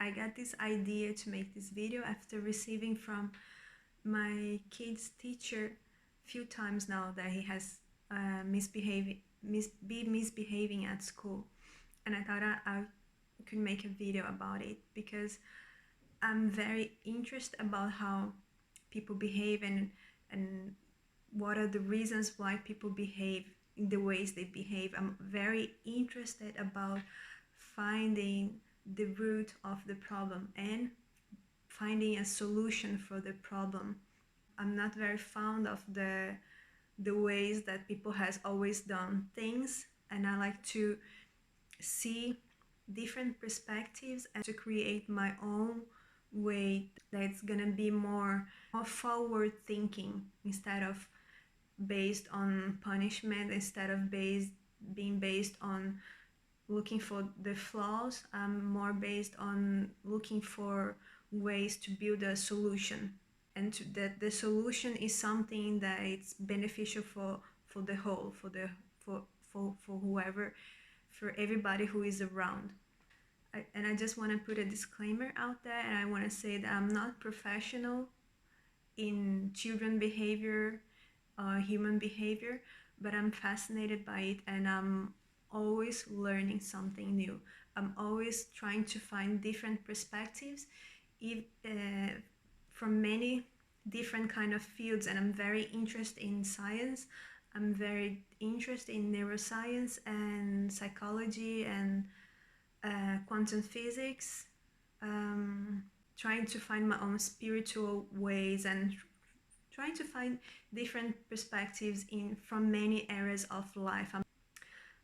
I got this idea to make this video after receiving from my kid's teacher a few times now that he has misbehaving at school, and I thought I could make a video about it because I'm very interested about how people behave and what are the reasons why people behave in the ways they behave. I'm very interested about finding the root of the problem and finding a solution for the problem. I'm not very fond of the ways that people has always done things, and I like to see different perspectives and to create my own way that's gonna be more forward thinking instead of based on punishment, instead of being based on looking for the flaws. I'm more based on looking for ways to build a solution, and that the solution is something that it's beneficial for the whole, for whoever, for everybody who is around. And I just want to put a disclaimer out there, and I want to say that I'm not professional in children behavior, human behavior, but I'm fascinated by it, and I'm always learning something new. I'm always trying to find different perspectives from many different kind of fields, and I'm very interested in science. I'm very interested in neuroscience and psychology and quantum physics, trying to find my own spiritual ways and trying to find different perspectives from many areas of life.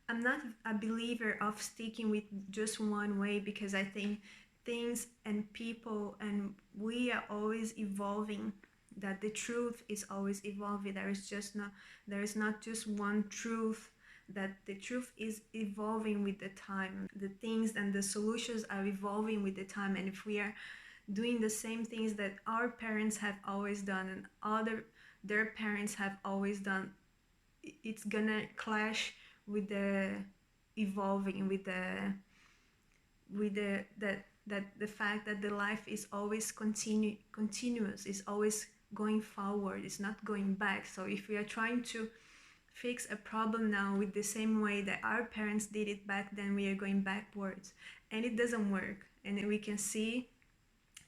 I'm not a believer of sticking with just one way, because I think things and people and we are always evolving, that the truth is always evolving. There is not just one truth, that the truth is evolving with the time. The things and the solutions are evolving with the time, and if we are doing the same things that our parents have always done and their parents have always done, it's gonna clash with the evolving, with the fact that the life is always continuous, is always going forward, it's not going back. So if we are trying to fix a problem now with the same way that our parents did it back then, we are going backwards, and it doesn't work. And we can see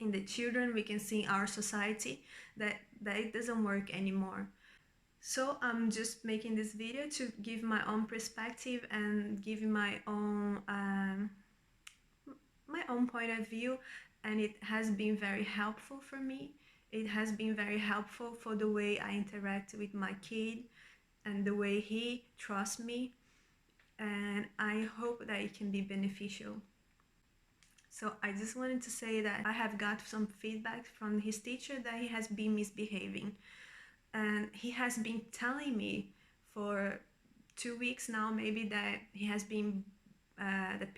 in the children, we can see in our society that it doesn't work anymore. So I'm just making this video to give my own perspective and give my own point of view, and it has been very helpful for me. It has been very helpful for the way I interact with my kid and the way he trusts me, and I hope that it can be beneficial. So I just wanted to say that I have got some feedback from his teacher that he has been misbehaving, and he has been telling me for 2 weeks now maybe that he has been that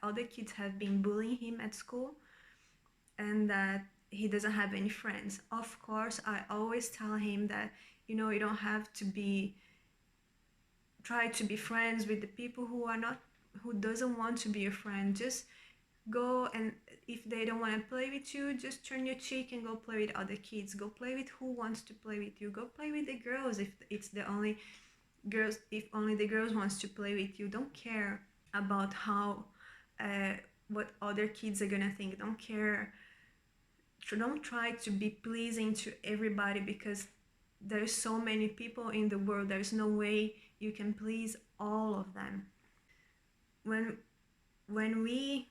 other kids have been bullying him at school, and that he doesn't have any friends. Of course, I always tell him that, you don't have to try to be friends with the people who doesn't want to be your friend. Just go, and if they don't want to play with you, just turn your cheek and go play with other kids. Go play with who wants to play with you. Go play with the girls if only the girls wants to play with you. Don't care about what other kids are gonna think. Don't try to be pleasing to everybody, because there's so many people in the world. There's no way you can please all of them. When we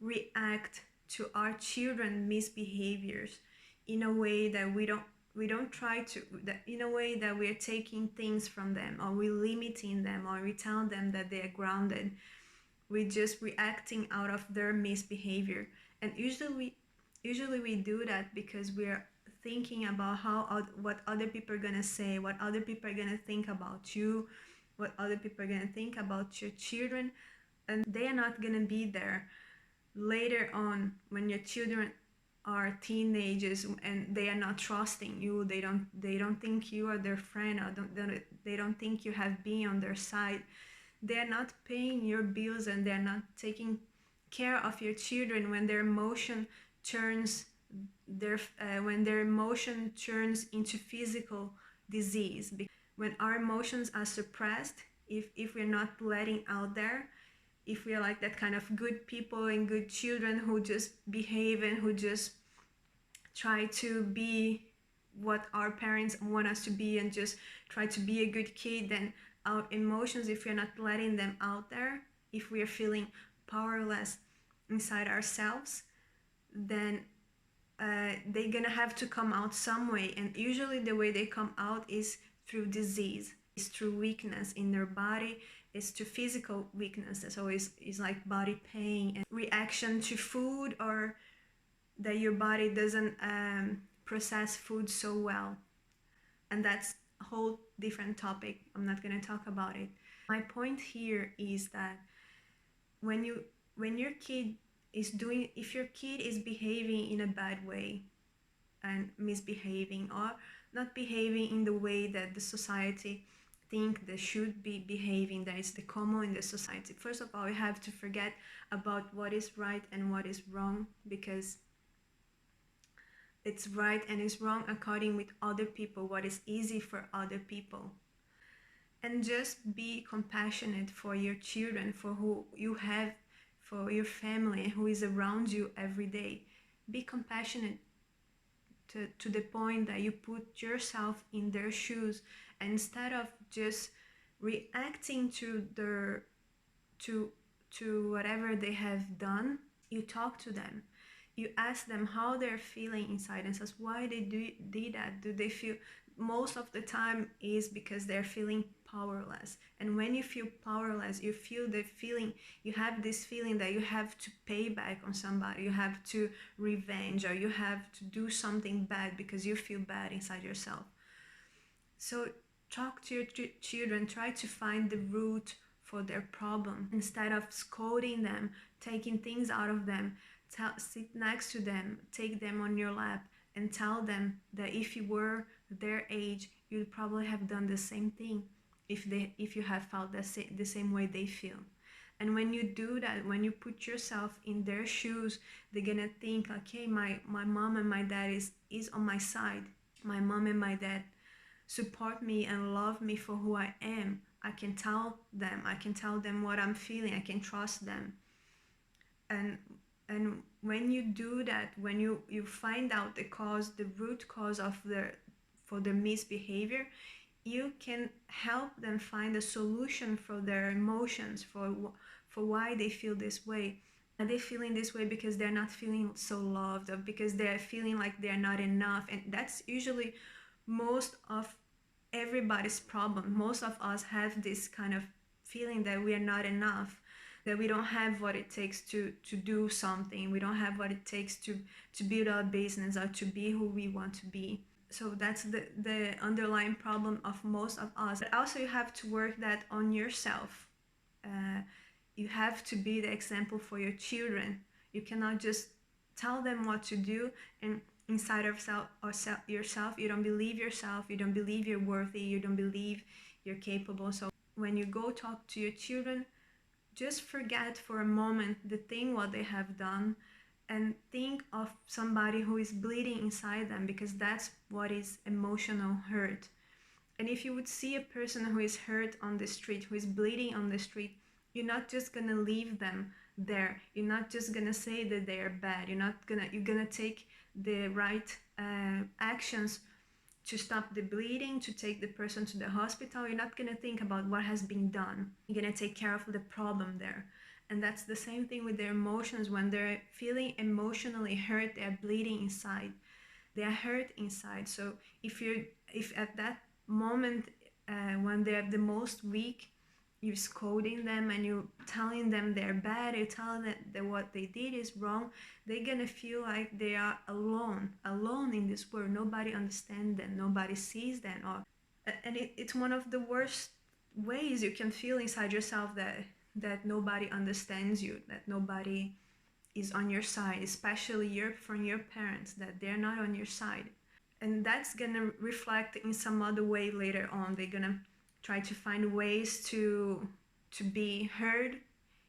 react to our children misbehaviors in a way that we don't try to, in a way that we're taking things from them, or we're limiting them, or we tell them that they are grounded, we're just reacting out of their misbehavior. And usually we do that because we're thinking about what other people are gonna say, what other people are gonna think about you, what other people are gonna think about your children, and they are not gonna be there later on when your children are teenagers and they are not trusting you. They don't think you are their friend, or they don't think you have been on their side. They are not paying your bills, and they are not taking care of your children when their emotion turns when their emotion turns into physical disease. When our emotions are suppressed, if we're not letting out there, if we're like that kind of good people and good children who just behave and who just try to be what our parents want us to be and just try to be a good kid, then our emotions, if we're not letting them out there, if we're feeling powerless inside ourselves, then they're gonna have to come out some way. And usually the way they come out is through disease, is through weakness in their body, is to physical weakness. So it's like body pain and reaction to food, or that your body doesn't process food so well. And that's a whole different topic. I'm not going to talk about it. My point here is that when your kid is doing, if your kid is behaving in a bad way and misbehaving, or not behaving in the way that the society think they should be behaving, that is the common in the society. First of all, we have to forget about what is right and what is wrong, because it's right and it's wrong according with other people, what is easy for other people. And just be compassionate for your children, for who you have, for your family who is around you every day. Be compassionate to the point that you put yourself in their shoes, and instead of just reacting to their to whatever they have done, you talk to them. You ask them how they're feeling inside, and says why they did that. Do they feel, most of the time is because they're feeling powerless. And when you feel powerless, you feel the feeling, you have this feeling that you have to pay back on somebody, you have to revenge, or you have to do something bad because you feel bad inside yourself. So talk to your children, try to find the root for their problem instead of scolding them, taking things out of them. Sit next to them, take them on your lap, and tell them that if you were their age, you'd probably have done the same thing if you have felt the same way they feel. And when you do that, when you put yourself in their shoes, they're gonna think like, hey, my mom and my dad is on my side. My mom and my dad support me and love me for who I am. I can tell them what I'm feeling, I can trust them. And when you do that, when you find out the root cause of for the misbehavior, you can help them find a solution for their emotions, for why they feel this way. Are they feeling this way because they're not feeling so loved, or because they're feeling like they're not enough? And that's usually most of everybody's problem. Most of us have this kind of feeling that we are not enough, that we don't have what it takes to do something. We don't have what it takes to build our business or to be who we want to be. So that's the underlying problem of most of us. But also you have to work that on yourself. You have to be the example for your children. You cannot just tell them what to do, and inside of yourself, you don't believe yourself, you don't believe you're worthy, you don't believe you're capable. So when you go talk to your children, just forget for a moment what they have done, and think of somebody who is bleeding inside them, because that's what is emotional hurt. And if you would see a person who is hurt on the street, who is bleeding on the street, you're not just gonna leave them there. You're not just gonna say that they are bad. You're gonna take the right actions to stop the bleeding, to take the person to the hospital. You're not gonna think about what has been done. You're gonna take care of the problem there. And that's the same thing with their emotions. When they're feeling emotionally hurt, they're bleeding inside. They are hurt inside. So if at that moment when they're the most weak, you're scolding them and you're telling them they're bad, you're telling them that what they did is wrong, they're gonna feel like they are alone in this world. Nobody understands them, nobody sees them. And it's one of the worst ways you can feel inside yourself, that nobody understands you, that nobody is on your side, especially from your parents, that they're not on your side. And that's gonna reflect in some other way later on. They're gonna try to find ways to be heard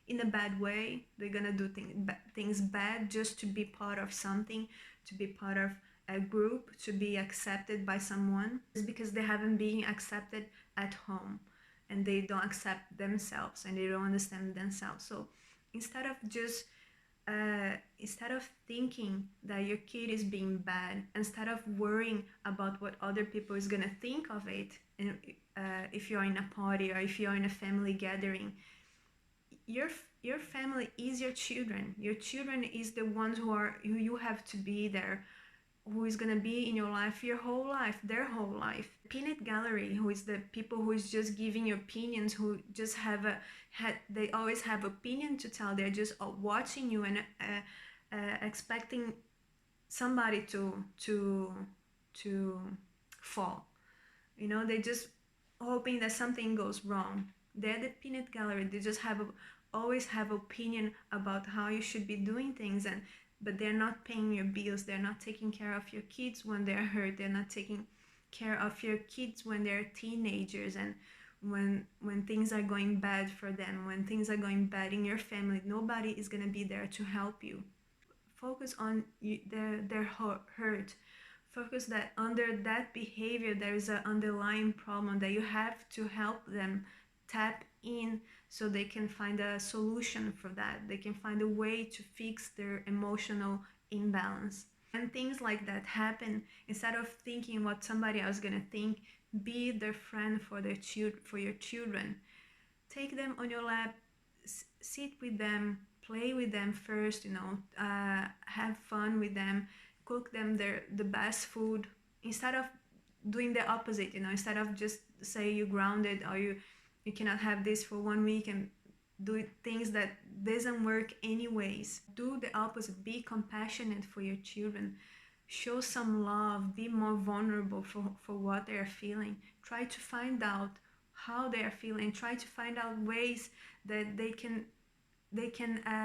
in a bad way. They're gonna do things bad just to be part of something, to be part of a group, to be accepted by someone. It's because they haven't been accepted at home, and they don't accept themselves, and they don't understand themselves. So instead of just instead of thinking that your kid is being bad, instead of worrying about what other people is gonna think of it, and if you're in a party or if you're in a family gathering, your family is your children. Your children is the ones who you have to be there, who is going to be in your life your whole life, their whole life. Peanut gallery, who is the people who is just giving you opinions, who just they always have opinion to tell. They're just watching you and expecting somebody to fall. They just hoping that something goes wrong. They're the peanut gallery. They just always have opinion about how you should be doing things, but they're not paying your bills. They're not taking care of your kids when they're hurt. They're not taking care of your kids when they're teenagers, and when things are going bad for them, when things are going bad in your family. Nobody is going to be there to help you. Focus on their hurt. Focus that under that behavior there is an underlying problem that you have to help them tap in, so they can find a solution for that. They can find a way to fix their emotional imbalance. When things like that happen, instead of thinking what somebody else is gonna think, be their friend for your children. Take them on your lap, sit with them, play with them first, have fun with them, cook them the best food, instead of doing the opposite. Instead of just say you grounded, or you cannot have this for 1 week, and do things that doesn't work anyways. Do the opposite. Be compassionate for your children. Show some love. Be more vulnerable for what they are feeling. Try to find out how they are feeling. Try to find out ways that they can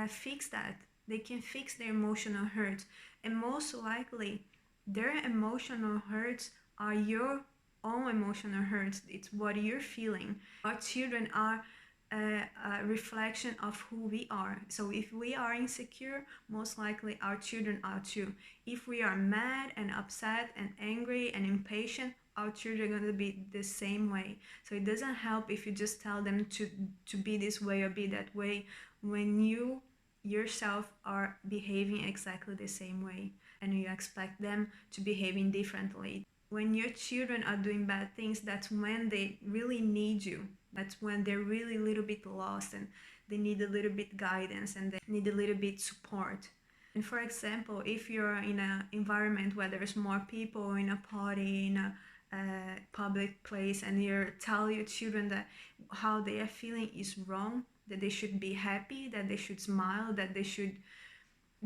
fix that. They can fix their emotional hurts. And most likely, their emotional hurts are your own emotional hurts. It's what you're feeling. Our children are a reflection of who we are. So if we are insecure, most likely our children are too. If we are mad and upset and angry and impatient, our children are going to be the same way. So it doesn't help if you just tell them to be this way or be that way, when you yourself are behaving exactly the same way, and you expect them to behave differently. When your children are doing bad things, that's when they really need you. That's when they're really a little bit lost, and they need a little bit guidance, and they need a little bit support. And for example, if you're in an environment where there's more people, in a party, in a public place, and you tell your children that how they are feeling is wrong, that they should be happy, that they should smile, that they should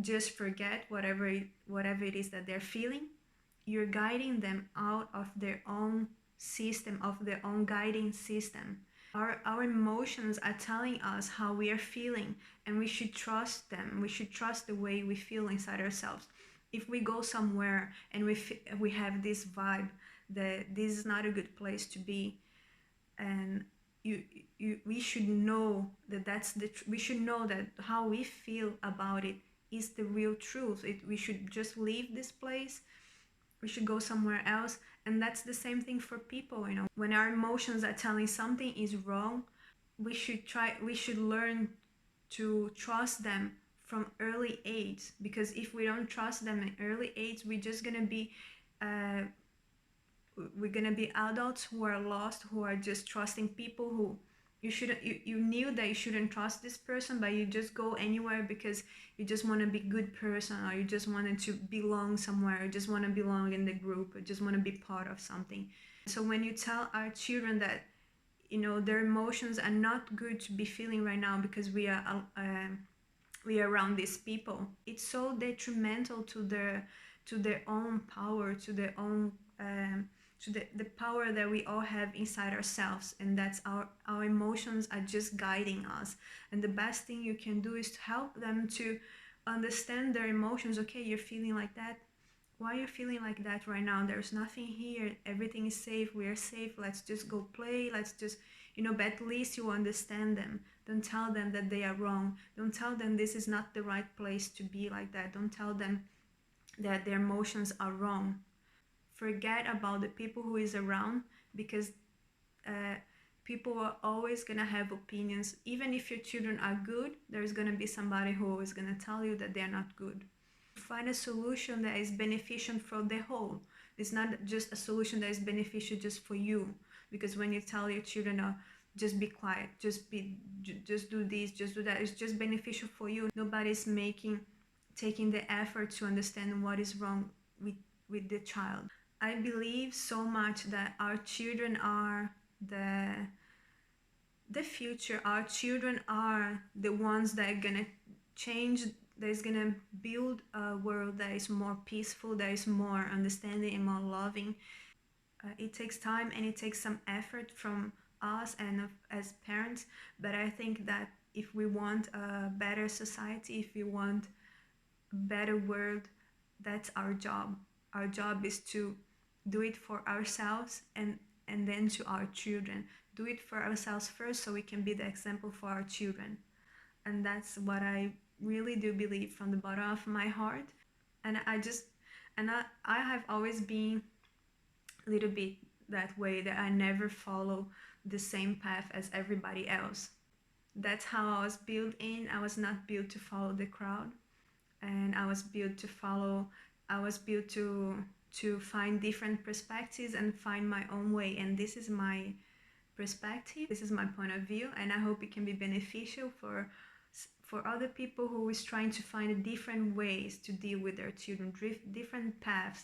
just forget whatever it is that they're feeling, you're guiding them out of their own system, of their own guiding system. Our emotions are telling us how we are feeling, and we should trust them. We should trust the way we feel inside ourselves. If we go somewhere and we have this vibe that this is not a good place to be, and we should know that we should know that how we feel about it is the real truth. We should just leave this place. We should go somewhere else. And that's the same thing for people. When our emotions are telling something is wrong, we should learn to trust them from early age, because if we don't trust them in early age, we're gonna be adults who are lost, who are just trusting people who you knew that you shouldn't trust this person, but you just go anywhere because you just want to be a good person, or you just wanted to belong somewhere, or just want to belong in the group, or just want to be part of something. So when you tell our children that their emotions are not good to be feeling right now because we are around these people, it's so detrimental to their own power, to their own to the power that we all have inside ourselves, and that's our emotions are just guiding us. And the best thing you can do is to help them to understand their emotions. Okay, you're feeling like that. Why are you feeling like that right now? There's nothing here. Everything is safe. We are safe. Let's just go play. Let's just but at least you understand them. Don't tell them that they are wrong. Don't tell them this is not the right place to be like that. Don't tell them that their emotions are wrong. Forget about the people who is around, because uh, people are always gonna have opinions. Even if your children are good, there's gonna be somebody who is gonna tell you that they're not good. Find a solution that is beneficial for the whole. It's not just a solution that is beneficial just for you. Because when you tell your children, oh, just be quiet, just do this, just do that, it's just beneficial for you. Nobody's taking the effort to understand what is wrong with the child. I believe so much that our children are the future. Our children are the ones that are gonna change, that is gonna build a world that is more peaceful, that is more understanding and more loving. It takes time and it takes some effort from us and as parents, but I think that if we want a better society, if we want a better world, that's our job. Our job is to do it for ourselves, and then to our children. Do it for ourselves first so we can be the example for our children. And that's what I really do believe from the bottom of my heart. And I have always been a little bit that way, that I never follow the same path as everybody else. That's how I was built in. I was not built to follow the crowd, and I was built to find different perspectives and find my own way. And this is my perspective, this is my point of view, and I hope it can be beneficial for other people who is trying to find different ways to deal with their children, different paths.